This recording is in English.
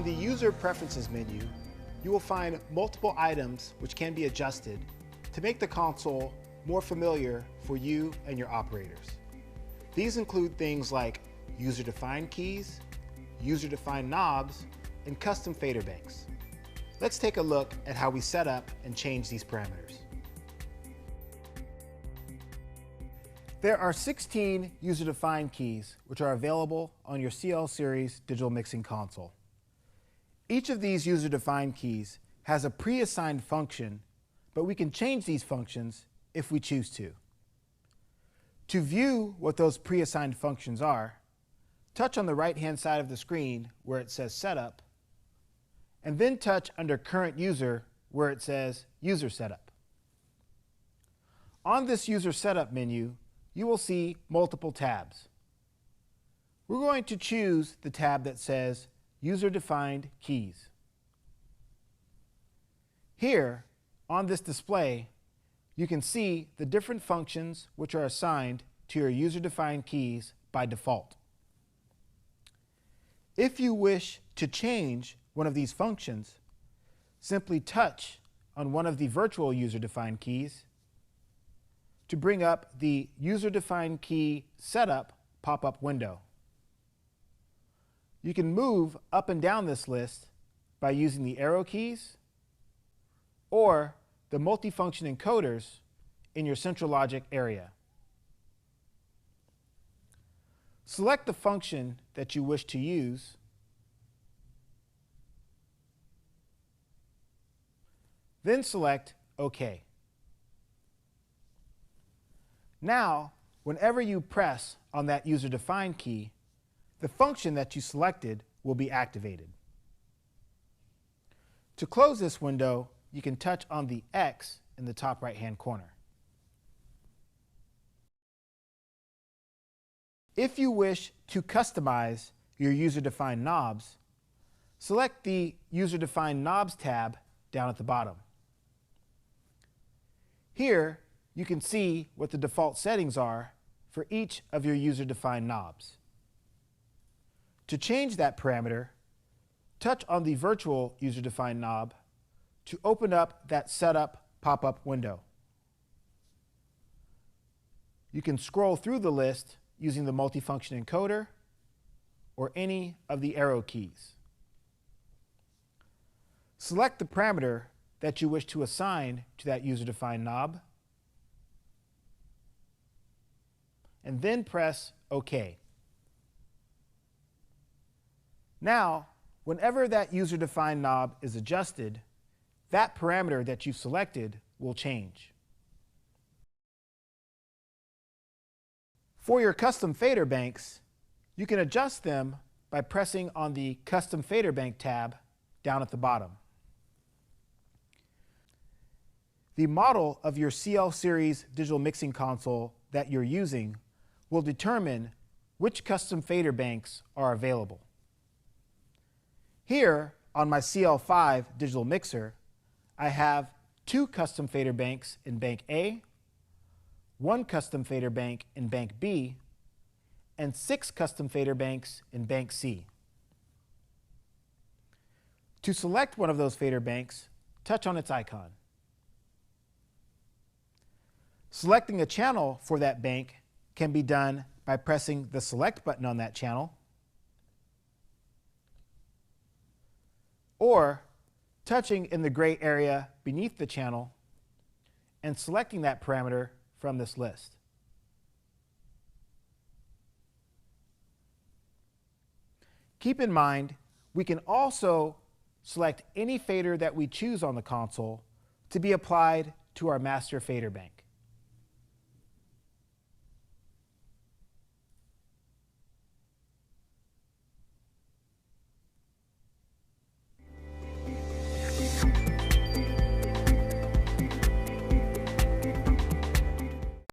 On the User Preferences menu, you will find multiple items which can be adjusted to make the console more familiar for you and your operators. These include things like user-defined keys, user-defined knobs, and custom fader banks. Let's take a look at how we set up and change these parameters. There are 16 user-defined keys which are available on your CL Series digital mixing console. Each of these user-defined keys has a pre-assigned function, but we can change these functions if we choose to. To view what those pre-assigned functions are, touch on the right-hand side of the screen where it says Setup, and then touch under Current User where it says User Setup. On this User Setup menu, you will see multiple tabs. We're going to choose the tab that says User-Defined Keys. Here, on this display, you can see the different functions which are assigned to your user-defined keys by default. If you wish to change one of these functions, simply touch on one of the virtual user-defined keys to bring up the User-Defined Key Setup pop-up window. You can move up and down this list by using the arrow keys or the multifunction encoders in your central logic area. Select the function that you wish to use, then select OK. Now, whenever you press on that user-defined key, the function that you selected will be activated. To close this window, you can touch on the X in the top right-hand corner. If you wish to customize your user-defined knobs, select the User-Defined Knobs tab down at the bottom. Here, you can see what the default settings are for each of your user-defined knobs. To change that parameter, touch on the virtual user-defined knob to open up that Setup pop-up window. You can scroll through the list using the multifunction encoder or any of the arrow keys. Select the parameter that you wish to assign to that user-defined knob, and then press OK. Now, whenever that user-defined knob is adjusted, that parameter that you've selected will change. For your custom fader banks, you can adjust them by pressing on the Custom Fader Bank tab down at the bottom. The model of your CL Series digital mixing console that you're using will determine which custom fader banks are available. Here on my CL5 digital mixer, I have 2 custom fader banks in bank A, 1 custom fader bank in bank B, and 6 custom fader banks in bank C. To select one of those fader banks, touch on its icon. Selecting a channel for that bank can be done by pressing the Select button on that channel, or touching in the gray area beneath the channel and selecting that parameter from this list. Keep in mind, we can also select any fader that we choose on the console to be applied to our master fader bank.